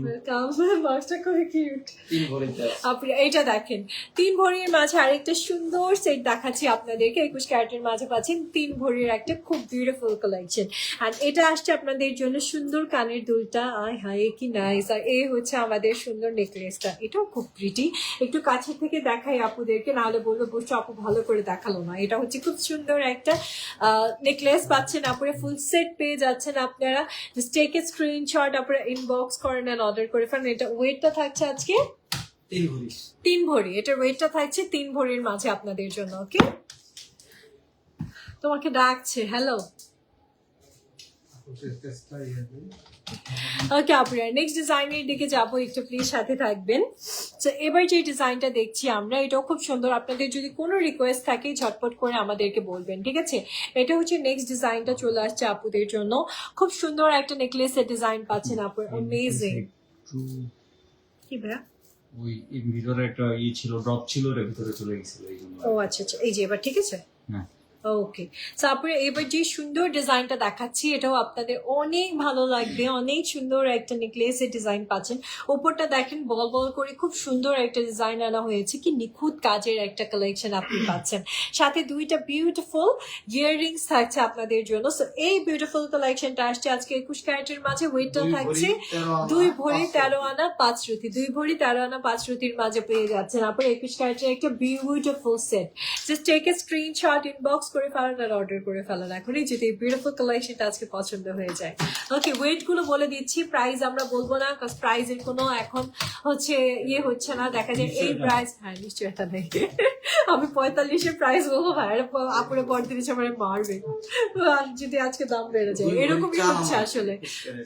বক্সটা খুবই কিউট। 3 ভরিতে আছে। আপনি এইটা দেখেন, 3 ভরির মাঝে আরেকটা সুন্দর সেট দেখাচ্ছি আপনাদেরকে। 21 ক্যারেটের মাঝে পাচ্ছেন 3 ভরির একটা খুব বিউটিফুল কালেকশন। অ্যান্ড এটা আসছে আপনাদের জন্য সুন্দর কানের দুলটা, আয় হায় কি নাইস। আর এই হচ্ছে আমাদের সুন্দর নেকলেসটা, এটাও খুব প্রিটি। একটু কাছে থেকে দেখাই আপুদেরকে, নাহলে বলবো বসে আপু ভালো করে দেখালো না। এটা হচ্ছে খুব সুন্দর একটা নেকলেস পাচ্ছেন আপনারা, ফুল সেট পেয়ে যাচ্ছেন আপনারা। জাস্ট টেক এ স্ক্রিনশট, আপনারা ইনবক্স করেন আর অর্ডার করে ফেলেন। এটা ওয়েটটা থাকছে আজকে 3 ভরি। 3 ভরি, এটার ওয়েটটা থাকছে 3 ভরির মাঝে আপনাদের জন্য। ওকে, তোমাকে ডাকছে, হ্যালো। ওকে আপুরা, নেক্সট ডিজাইনের দিকে যাবো, একটু প্লিজ সাথে থাকবেন। তো এবার যে ডিজাইনটা দেখছি আমরা, এটাও খুব সুন্দর। আপনাদের যদি কোনো রিকোয়েস্ট থাকে ঝটপট করে আমাদেরকে বলবেন, ঠিক আছে? এটা হচ্ছে নেক্সট ডিজাইনটা চলে আসছে আপুদের জন্য। খুব সুন্দর একটা নেকলেসের ডিজাইন পাচ্ছেন আপু, অ্যামেজিং। কি ভাইয়া? ওই এর ভিতরে একটা ছিল, ড্রপ ছিল, ওর ভিতরে চলে গেছিল এই জন্য। ও আচ্ছা আচ্ছা, এই যে এবার ঠিক আছে। হ্যাঁ, ওকে, তারপরে এবার যে সুন্দর ডিজাইনটা দেখাচ্ছি, এটাও আপনাদের অনেক ভালো লাগবে। অনেক সুন্দর একটা নেকলেসের ডিজাইন পাচ্ছেন। ওপরটা দেখেন বল বল করে খুব সুন্দর একটা ডিজাইন আনা হয়েছে, কি নিখুঁত কাজের একটা কালেকশন আপনি পাচ্ছেন। সাথে দুইটা বিউটিফুল ইয়াররিংস থাকছে আপনাদের জন্য। সো এই বিউটিফুল কালেকশনটা আসছে আজকে 21 ক্যারেটের মাঝে। ওয়েটটা থাকছে 2 ভরি 13 আনা 5 রুটি। 2 ভরি 13 আনা 5 রুটির মাঝে পেয়ে যাচ্ছেন আপনার 21 ক্যারেটের একটা বিউটিফুল সেট। Just take a screenshot, inbox করে ফেলেন আর অর্ডার করে ফেলেন এখনই, যদি বিউটিফুল কালেকশনটা আজকে পছন্দ হয়ে যায়। ওকে, ওয়েট গুলো বলে দিচ্ছি, প্রাইস আমরা বলবো না, কারণ প্রাইসের কোনো এখন হচ্ছে ইয়ে হচ্ছে না। দেখা যায় এই প্রাইস, হ্যাঁ নিশ্চয়তা নেই। আমি 45-এর প্রাইস বলবো, ভাইয়ের আপুরে 35 আমার মারবে আর যদি আজকে দাম বেড়ে যায়। এরকমই হচ্ছে আসলে,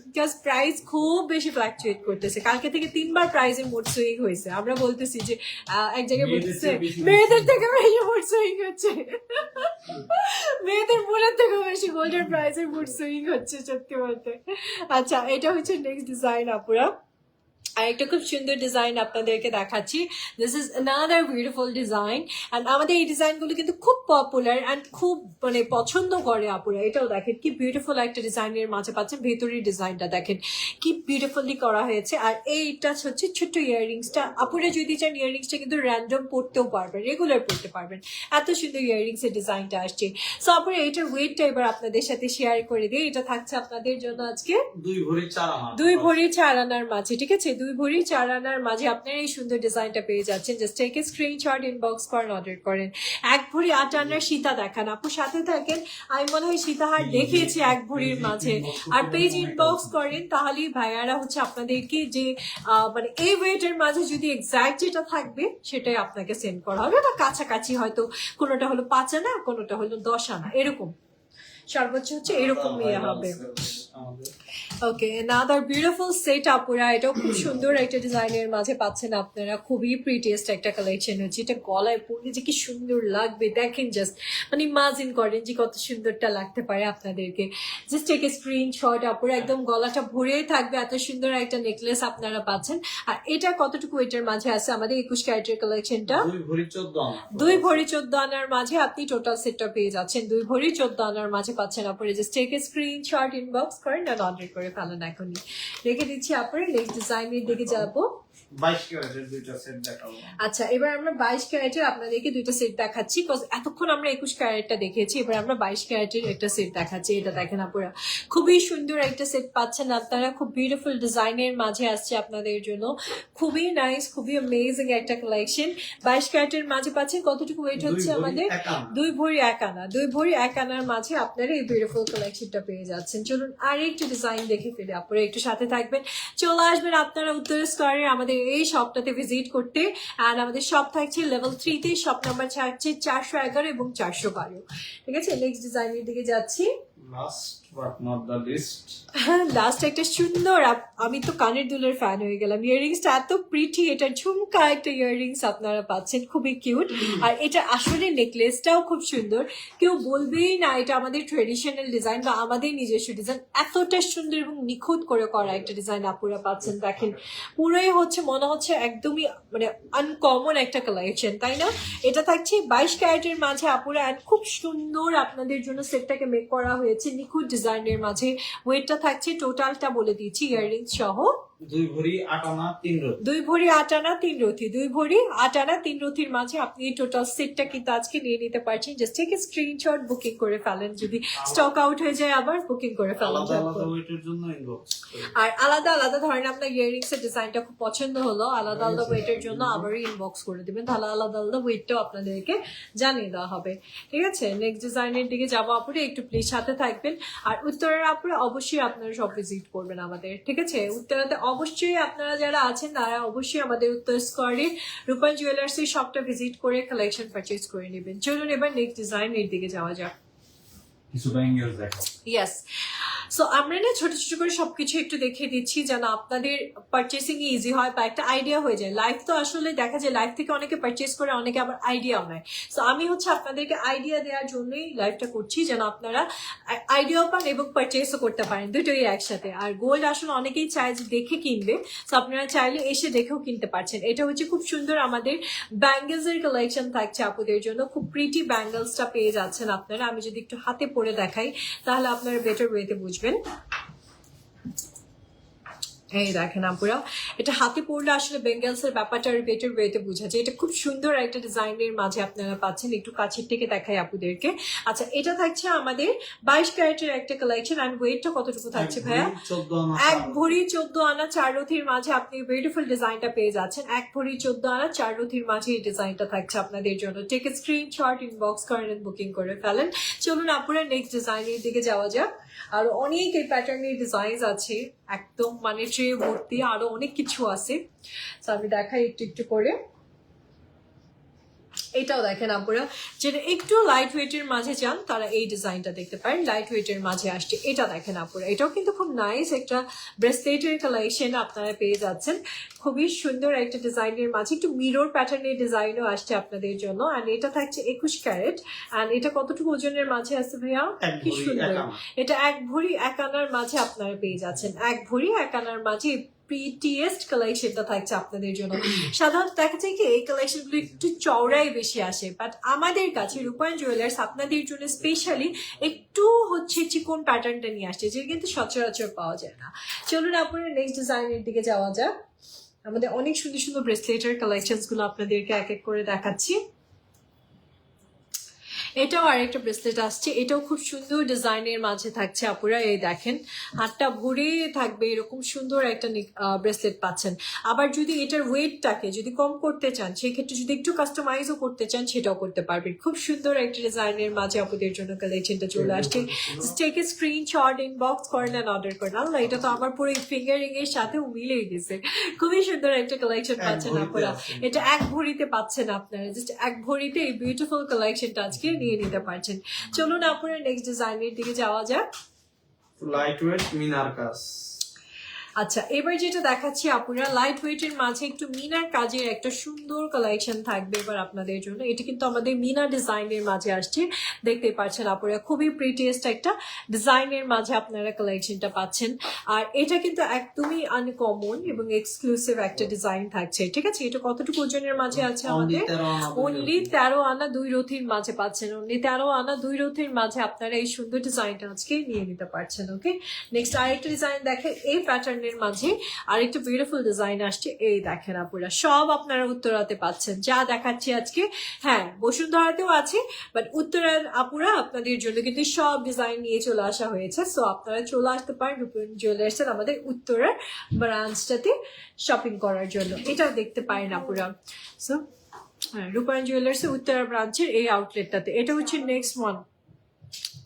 বিকজ প্রাইস খুব বেশি ফ্লাকচুয়েট করতেছে। কালকে থেকে 3বার প্রাইসের মোট সুইং হয়েছে। আমরা বলতেছি যে এক জায়গায় বলতেছে মেয়েদের থেকে বেশি মোট সুইং হচ্ছে, মেয়েদের বোনের থেকে বেশি গোল্ডের প্রাইসের মোট সুইং হচ্ছে সত্যি বলতে। আচ্ছা, এটা হচ্ছে নেক্সট ডিজাইন আপুরা। আর একটা খুব সুন্দর ডিজাইন আপনাদেরকে দেখাচ্ছি। This is another beautiful design. And আমাদের এই ডিজাইনগুলো কিন্তু খুব পপুলার অ্যান্ড খুব মানে পছন্দ করে আপুরা। এটাও দেখেন কি বিউটিফুল একটা ডিজাইনের মাঝে পাচ্ছেন। ভেতরের ডিজাইনটা দেখেন কি বিউটিফুলি করা হয়েছে। আর এইটা হচ্ছে ছোট্ট ইয়াররিংসটা। আপুরা যদি চান ইয়াররিংসটা কিন্তু র্যান্ডম পড়তেও পারবেন, রেগুলার পড়তে পারবেন, এত সুন্দর ইয়াররিংসের ডিজাইনটা আসছে। সো আপুরা এটার ওয়েটটা এবার আপনাদের সাথে শেয়ার করে দিই। এটা থাকছে আপনাদের জন্য আজকে 2 ভরি 4 আনা। 2 ভরি 4 আনার মাঝে, ঠিক আছে? 2 ভরি 4 আনার মাঝে আপনারা এই সুন্দর ডিজাইনটা পেয়ে যাচ্ছেন। Just take a screenshot, inbox করেন, অর্ডার করেন। 1 ভরি 8 আনার সীতা দেখান আপু, সাথে থাকেন। আমি মনে হয় সীতাহার দেখিয়েছি 1 ভরির মাঝে। আর পেজ ইনবক্স করেন, তাহলেই ভাইয়ারা হচ্ছে আপনাদেরকে যে মানে এই ওয়েটের মাঝে যদি এক্সাক্ট যেটা থাকবে সেটাই আপনাকে সেন্ড করা হবে, বা কাছাকাছি হয়তো কোনোটা হলো 5 আনা, কোনোটা হলো 10 আনা, এরকম সর্বোচ্চ হচ্ছে এরকম ইয়ে হবে। ওকে, নাদার বিউটিফুল সেট আপুরা। এটাও খুব সুন্দর একটা ডিজাইনের মাঝে পাচ্ছেন আপনারা। খুবই প্রিটিয়েস্ট একটা কালেকশন হচ্ছে। এটা গলায় পরলে যে কি সুন্দর লাগবে দেখেন, জাস্ট মানে ইমাজিন করেন যে কত সুন্দরটা লাগতে পারে আপনাদেরকে। জাস্ট টেক এ স্ক্রিনশট আপুরা, একদম গলাটা ভরেই থাকবে, এত সুন্দর একটা নেকলেস আপনারা পাচ্ছেন। আর এটা কতটুকু ওয়েটের মাঝে আছে আমাদের 21 ক্যারেটের কালেকশনটা? 2 ভরি 14 আনা। 2 ভরি 14 আনার মাঝে আপনি টোটাল সেটটা পেয়ে যাচ্ছেন। 2 ভরি 14 আনার মাঝে পাচ্ছেন আপনারা। Just take a screenshot, inbox করেন আর অর্ডার করে ফেলেন এখনই। রেখে দিচ্ছি আপনারা। নেক্সট ডিজাইনের দিকে যাবো। 22 ক্যারেটের দুইটা সেট দেখাবো। আচ্ছা, এবার আমরা 22 ক্যারেটের আপনাদেরকে দুইটা সেট দেখাচ্ছি। এতক্ষণ আমরা 21 ক্যারেটটা দেখেছি, এবার আমরা 22 ক্যারেটের একটা সেট দেখাচ্ছি। এটা দেখেন আপনারা, খুবই সুন্দর একটা সেট পাচ্ছেন আপনারা। খুব বিউটিফুল ডিজাইনের মাঝে আসছে আপনাদের জন্য। খুবই নাইস, খুবই অ্যামেজিং একটা কালেকশন। 22 ক্যারেটের মাঝে পাচ্ছেন। কতটুকু ওয়েট হচ্ছে আমাদের? 2 ভরি 1 আনা। 2 ভরি 1 আনার মাঝে আপনারা এই বিউটিফুল কালেকশনটা পেয়ে যাচ্ছেন। চলুন আর একটু ডিজাইন দেখে ফেলে, আপনারা একটু সাথে থাকবেন। চলে আসবেন আপনারা উত্তর স্কয়ারে আমাদের এই শপটাতে ভিজিট করতে। আর আমাদের শপ থাকছে লেভেল 3 তে। শপ নাম্বার থাকছে 411 এবং 412। ঠিক আছে, নেক্সট ডিজাইনের দিকে যাচ্ছি। Last but not the least. Last একটা সুন্দর, আমি তো কানের দুলের ফ্যান হয়ে গেলাম। ইয়াররিংসটা এত প্রিটি, এটা ঝুমকা একটা ইয়াররিংস আপনারা পাচ্ছেন, খুবই কিউট। আর এটা আসলে নেকলেসটাও খুব সুন্দর। কেউ বলবেই না এটা আমাদের ট্রেডিশনাল ডিজাইন বা আমাদের নিজস্ব ডিজাইন। এতটা সুন্দর এবং নিখুঁত করে করা একটা ডিজাইন আপুরা পাচ্ছেন। দেখেন পুরোই হচ্ছে মনে হচ্ছে একদমই মানে আনকমন একটা কালেকশন, তাই না? এটা থাকছে 22 ক্যারেটের মাঝে আপুরা। অ্যান্ড খুব সুন্দর আপনাদের জন্য সেটটাকে মেক করা হয়েছে নিখুঁত ডিজাইনের মাঝে। ওয়েটটা থাকছে টোটালটা বলে দিচ্ছি ইয়াররিংস সহ 2 ভরি 8 আনা 3 রতি। 2 ভরি 8 আনা 3 রতি। 2 ভরি 8 আনা 3 রতির মাঝে আপনি এই টোটাল সেটটা কিন্তু আজকে নিয়ে নিতে পারছেন। Just take a screenshot, booking করে ফেলেন। যদি স্টক আউট হয়ে যায় আবার বুকিং করে ফেলেন। আলাদা আলাদা ওয়েটের জন্য ইনবক্স। আর আলাদা আলাদা ধরেন আপনার ইয়াররিংস এর ডিজাইনটা খুব পছন্দ হলো, আলাদা আলাদা ওয়েটের জন্য আবারও ইনবক্স করে দিবেন, তাহলে আলাদা আলাদা ওয়েটটাও আপনাদেরকে জানিয়ে দেওয়া হবে। ঠিক আছে, নেক্সট ডিজাইনের দিকে যাবো আপুরে, একটু প্লিজ সাথে থাকবেন। আর উত্তরের আপুরে অবশ্যই আপনারা সব ভিজিট করবেন আমাদের। ঠিক আছে, উত্তরাতে অবশ্যই আপনারা যারা আছেন তারা অবশ্যই আমাদের উত্তর স্কয়ারে রূপাল জুয়েলার্স এর শপটা ভিজিট করে কালেকশন পারচেজ করে নেবেন। চলুন এবার নেক্সট ডিজাইনের দিকে যাওয়া যাক। কিছু ব্যাঙ্গেলস দেখো। ইয়েস, সো আমরা না ছোট ছোট করে সবকিছু একটু দেখিয়ে দিচ্ছি যেন আপনাদের পারচেসিং ইজি হয় বা একটা আইডিয়া হয়ে যায়। লাইভ তো আসলে দেখা যায় লাইভ থেকে অনেকে পারচেস করে, অনেকে আবার আইডিয়াও নেয়। সো আমি হচ্ছে আপনাদেরকে আইডিয়া দেওয়ার জন্যই লাইভটা করছি, যেন আপনারা আইডিয়াও পান এবং পারচেসও করতে পারেন, দুটোই একসাথে। আর গোল্ড আসলে অনেকেই চায় যে দেখে কিনবে, সো আপনারা চাইলে এসে দেখেও কিনতে পারছেন। এটা হচ্ছে খুব সুন্দর আমাদের ব্যাঙ্গেলস এর কালেকশন থাকছে আপুদের জন্য, খুব প্রিটি ব্যাঙ্গেলসটা পেয়ে যাচ্ছেন আপনারা। আমি যদি একটু হাতে পরে দেখাই তাহলে আপনারা বেটার ওয়েতে বুঝবেন। এই দেখেন আপুরা, এটা হাতে পড়লে আসলে বেঙ্গলস এর ব্যাপারটা বেটার ওয়েতে বোঝা যায়। এটা খুব সুন্দর একটা ডিজাইনের মাঝে আপনারা পাচ্ছেন। একটু কাছের থেকে দেখাই আপুদেরকে। আচ্ছা, এটা থাকছে আমাদের 22 ক্যারেটের একটা কালেকশন। আর ওয়েটটা কতটুকু থাকছে ভাইয়া? 1 ভরি 14 আনা 4 রথির মাঝে আপনি বিউটিফুল ডিজাইনটা পেয়ে যাচ্ছেন। 1 ভরি 14 আনা 4 রথির মাঝে এই ডিজাইনটা থাকছে আপনাদের জন্য। টেক এ স্ক্রিনশট, ইনবক্স করেন, বুকিং করে ফেলেন। চলুন আপুরা নেক্সট ডিজাইনের দিকে যাওয়া যাক। আর অনেক এই প্যাটার্নের ডিজাইন আছে, একদম মানে ট্রে ভর্তি, আরো অনেক কিছু আছে। তো আমি দেখাই একটু একটু করে। এটাও দেখেন আপুরা, যেটা একটু লাইট ওয়েটের মাঝে চান তারা এই ডিজাইনটা দেখতে পারেন, লাইট ওয়েটের মাঝে আসছে। এটা দেখেন আপুরা, এটাও কিন্তু খুব নাইস একটা ব্রেসলেটের কালেকশন আপনারা পেয়ে যাচ্ছেন। খুবই সুন্দর একটা ডিজাইনের মাঝে একটু মিরর প্যাটার্নের ডিজাইনও আসছে আপনাদের জন্য। আর এটা থাকছে 21 ক্যারেট। আর এটা কতটুকু ওজনের মাঝে আছে ভাইয়া? কি সুন্দর, এটা 1 ভরি 1 আনার মাঝে আপনারা পেয়ে যাচ্ছেন। 1 ভরি 1 আনার মাঝে প্রিটিয়েস্ট কালেকশনটা থাকছে আপনাদের জন্য। সাধারণত দেখা যায় কি এই কালেকশন গুলো একটু চওড়াই বেশি আসে, বাট আমাদের কাছে রূপায়ণ জুয়েলার্স আপনাদের জন্য স্পেশালি একটু হচ্ছে চিকন প্যাটার্নটা নিয়ে আসছে, যেটা কিন্তু সচরাচর পাওয়া যায় না। চলুন আপনারা নেক্সট ডিজাইনের দিকে যাওয়া যাক। আমাদের অনেক সুন্দর সুন্দর ব্রেসলেটের কালেকশন গুলো আপনাদেরকে এক এক করে দেখাচ্ছি। এটাও আরেকটা ব্রেসলেট আসছে, এটাও খুব সুন্দর ডিজাইনের মাঝে থাকছে আপুরা। এই দেখেন, হাতটা ভরে থাকবে এরকম সুন্দর একটা ব্রেসলেট পাচ্ছেন। আবার যদি এটার ওয়েটটাকে যদি কম করতে চান, সেক্ষেত্রে যদি একটু কাস্টমাইজও করতে চান সেটাও করতে পারবেন। খুব সুন্দর একটা ডিজাইনের মাঝে আপুদের জন্য কালেকশনটা চলে আসছে। টেক এ স্ক্রিনশট, ইনবক্স করেন আর অর্ডার করেন। আল্লাহ, এটা তো আমার পুরো ফিঙ্গারিং এর সাথেও মিলেই গেছে। খুবই সুন্দর একটা কালেকশন পাচ্ছেন আপুরা। এটা 1 ভরিতে পাচ্ছেন আপনারা, জাস্ট 1 ভরিতে এই বিউটিফুল কালেকশনটা আজকে নিয়ে নিতে পারছেন। চলুন আপনারা নেক্সট ডিজাইনের দিকে যাওয়া যাক। লাইট ওয়েট মিনার কাজ। আচ্ছা, এবার যেটা দেখাচ্ছি আপুরা, লাইট ওয়েটের মাঝে একটু মিনার কাজের একটা সুন্দর কালেকশন থাকবে এবার আপনাদের জন্য। এটা কিন্তু আমাদের মিনা ডিজাইনের মাঝে আসছে, দেখতে পাচ্ছেন আপুরা। খুবই প্রিটিয়েস্ট একটা ডিজাইনের মাঝে আপনারা কালেকশনটা পাচ্ছেন। আর এটা কিন্তু একদমই আনকমন এবং এক্সক্লুসিভ একটা ডিজাইন থাকছে, ঠিক আছে? এটা কতটুকু ওজনের মাঝে আছে আমাদের? অনলি 13 আনা 2 রথির মাঝে পাচ্ছেন। অনলি 13 আনা 2 রথির মাঝে আপনারা এই সুন্দর ডিজাইনটা আজকে নিয়ে নিতে পারছেন। ওকে, নেক্সট আরেকটা ডিজাইন দেখেন। এই প্যাটার্নের মাঝে আরেকটা বিউটিফুল ডিজাইন আসছে। এই দেখেন আপুরা, সব আপনারা উত্তরাতে পাচ্ছেন যা দেখাচ্ছি আজকে। হ্যাঁ, বসুন্ধরাতেও আছে, বাট উত্তরার আপুরা আপনাদের জন্য কিন্তু সব ডিজাইন নিয়ে চলে আসা হয়েছে। সো আপনারা চলে আসতে পারেন রূপায়ণ জুয়েলার্স এর আমাদের উত্তরার ব্রাঞ্চটাতে শপিং করার জন্য। এটাও দেখতে পারেন আপুরা। সো রূপায়ণ জুয়েলার্স এর উত্তরা ব্রাঞ্চের এই আউটলেটটাতে। এটা হচ্ছে নেক্সট ওয়ান,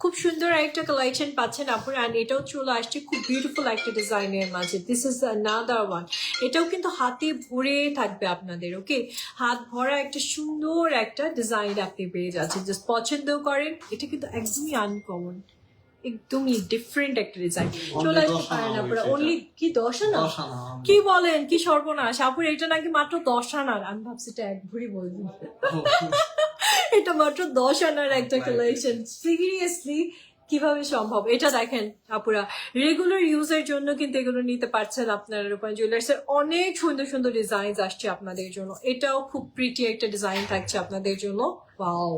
খুব সুন্দর একটা কালেকশন পাচ্ছেন আপনারা। আর এটাও চলে আসছে খুব বিউটিফুল একটা ডিজাইনের মাঝে। This is another one. এটাও কিন্তু হাতে ভরে থাকবে আপনাদের। ওকে, হাত ভরা একটা সুন্দর একটা ডিজাইন আপনি পেয়ে যাচ্ছেন। জাস্ট পছন্দও করেন, এটা কিন্তু একদমই আনকমন, একদমই ডিফারেন্ট একটা ডিজাইন। চলে আসতে পারেন আপনারা। অনলি কি 10 আনা? কি বলেন, কি সর্বনাশ আপুর, এটা নাকি মাত্র 10 আনার। আমি ভাবছি এটা 1 ভরি বলবেন। এটা মাত্র 10 আনার একটা কালেকশন। সিরিয়াসলি কিভাবে সম্ভব? এটা দেখেন আপুরা, রেগুলার ইউজের জন্য কিন্তু এগুলো নিতে পারছেন আপনারা। রূপায়ণ জুয়েলার্স এর অনেক সুন্দর সুন্দর ডিজাইন আসছে আপনাদের জন্য। এটাও খুব প্রিটি একটা ডিজাইন থাকছে আপনাদের জন্য। ওয়াও,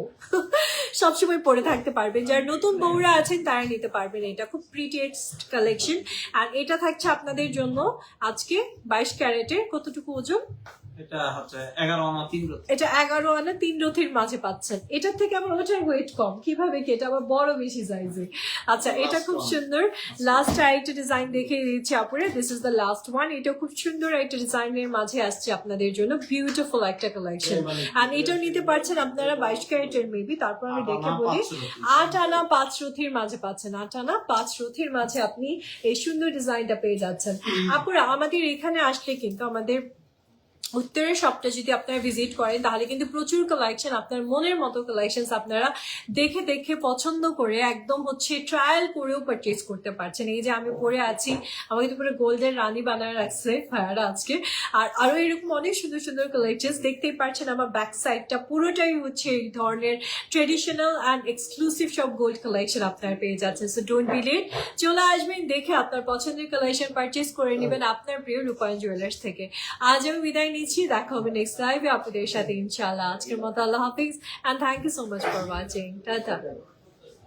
সবসময় পরে থাকতে পারবেন। যারা নতুন বউরা আছেন তারা নিতে পারবেন। এটা খুব প্রিটিয়েস্ট কালেকশন। আর এটা থাকছে আপনাদের জন্য আজকে 22 ক্যারেটের। কতটুকু ওজন? এটা হচ্ছে 11 আনা 3 রথি। এটা 11 আনা 3 রথির মাঝে পাচ্ছেন। এটার থেকে আবার ওটার ওয়েট কম, কিভাবে কি? এটা আবার বড় বেশি সাইজে। আচ্ছা, এটা খুব সুন্দর। লাস্ট আরেকটা ডিজাইন দেখিয়ে দিচ্ছি আপুরে। This is the last one. এটা খুব সুন্দর একটা ডিজাইনের মাঝে আসছে আপনাদের জন্য, বিউটিফুল একটা কালেকশন। আর এটাও নিতে পারছেন আপনারা 22 ক্যারেটের মেবি। তারপর আমি দেখে বলি, 8 আনা 5 রথির মাঝে পাচ্ছেন। 8 আনা 5 রথির মাঝে আপনি এই সুন্দর ডিজাইনটা পেয়ে যাচ্ছেন। আপুরা আমাদের এখানে আসলে কিন্তু আমাদের উত্তরের শপটা যদি আপনারা ভিজিট করেন তাহলে কিন্তু প্রচুর কালেকশন, আপনার মনের মতো কালেকশন আপনারা দেখে দেখে পছন্দ করে একদম হচ্ছে ট্রায়াল করেও পারচেজ করতে পারছেন। এই যে আমি পরে আছি, আমাকে তো পুরো গোল্ডের রানী বানায় রাখছে ভাইয়ারা আজকে। আর আরো এরকম অনেক সুন্দর সুন্দর কালেকশন দেখতেই পাচ্ছেন। আমার ব্যাক সাইডটা পুরোটাই হচ্ছে এই ধরনের ট্রেডিশনাল অ্যান্ড এক্সক্লুসিভ সব গোল্ড কালেকশন আপনারা পেয়ে যাচ্ছেন। সো ডোন্ট বি লেট, চলে আসবেন, দেখে আপনার পছন্দের কালেকশন পারচেজ করে নেবেন আপনার প্রিয় রূপায়ণ জুয়েলার্স থেকে। আজ আমি বিদায় নিচ্ছি, দেখা হবে নেক্সট লাইভে আপনাদের সাথে ইনশাআল্লাহ। আজকের মতো আল্লাহ হাফিজ, and thank you so much for watching. Tata.